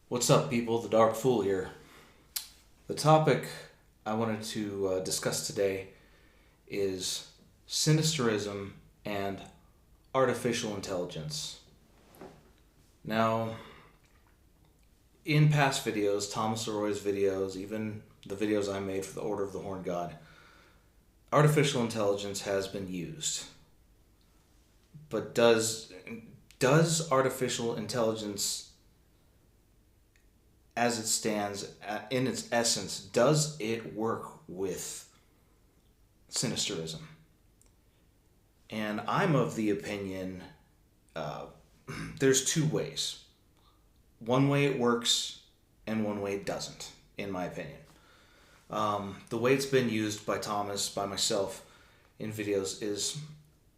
What's up, people? The Dark Fool here. The topic I wanted to discuss today is Sinisterism and artificial intelligence. Now, in past videos, Thomas Leroy's videos, even the videos I made for the Order of the Horn God, artificial intelligence has been used. But does artificial intelligence, as it stands in its essence, does it work with Sinisterism? And I'm of the opinion uh, there's two ways. One way it works and one way it doesn't, in my opinion. The way it's been used by Thomas, by myself, in videos is,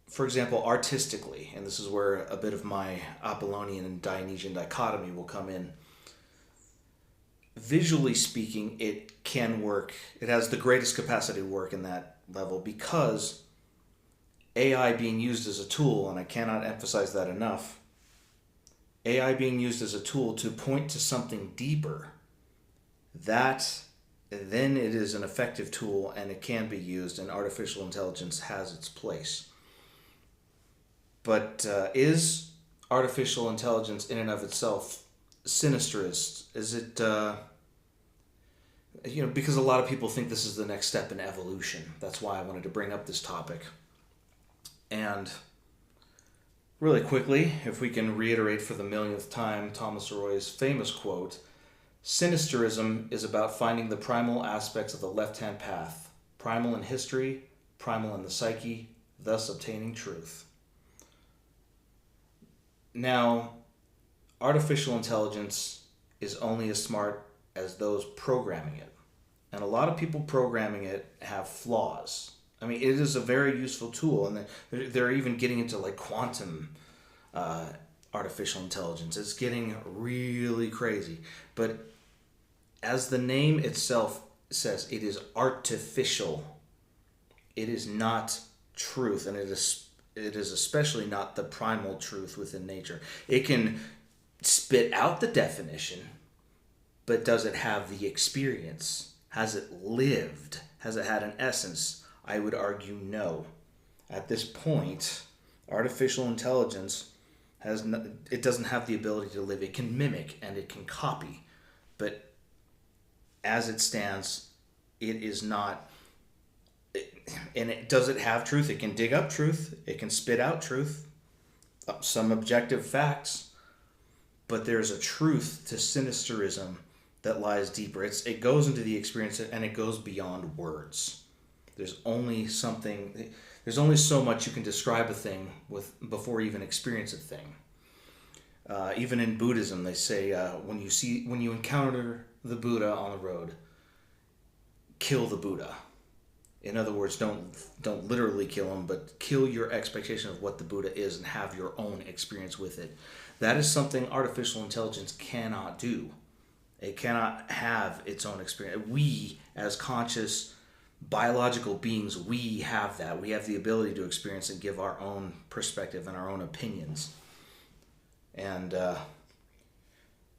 for example, artistically, and this is where a bit of my Apollonian and Dionysian dichotomy will come in. Visually speaking, it can work. It has the greatest capacity to work in that level because AI being used as a tool, and I cannot emphasize that enough, AI being used as a tool to point to something deeper, that then it is an effective tool and it can be used, and artificial intelligence has its place. But is artificial intelligence in and of itself sinisterist? Is it, because a lot of people think this is the next step in evolution. That's why I wanted to bring up this topic. And really quickly, if we can reiterate for the millionth time Thomas Leroy's famous quote, Sinisterism is about finding the primal aspects of the left-hand path, primal in history, primal in the psyche, thus obtaining truth. Now, artificial intelligence is only as smart as those programming it. And a lot of people programming it have flaws. I mean, it is a very useful tool, and they're even getting into like quantum artificial intelligence. It's getting really crazy. But as the name itself says, it is artificial. It is not truth, and it is especially not the primal truth within nature. It can spit out the definition, but does it have the experience? Has it lived? Has it had an essence? I would argue no. At this point, artificial intelligence it doesn't have the ability to live. It can mimic and it can copy, but as it stands, it is not. Does it have truth? It can dig up truth. It can spit out truth, some objective facts, but there's a truth to Sinisterism that lies deeper. It goes into the experience and it goes beyond words. There's only so much you can describe a thing with before you even experience a thing. Even in Buddhism, they say when you encounter the Buddha on the road, kill the Buddha. In other words, don't literally kill him, but kill your expectation of what the Buddha is and have your own experience with it. That is something artificial intelligence cannot do. It cannot have its own experience. We, as conscious biological beings, we have that. We have the ability to experience and give our own perspective and our own opinions. And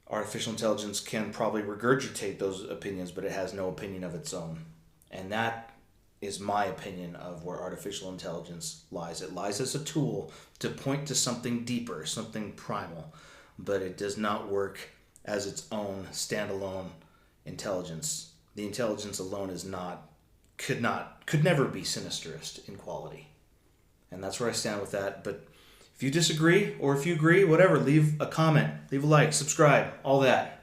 artificial intelligence can probably regurgitate those opinions, but it has no opinion of its own. And that is my opinion of where artificial intelligence lies. It lies as a tool to point to something deeper, something primal, but it does not work as its own standalone intelligence. The intelligence alone could never be sinisterist in quality. And that's where I stand with that. But if you disagree or if you agree, whatever, leave a comment, leave a like, subscribe, all that.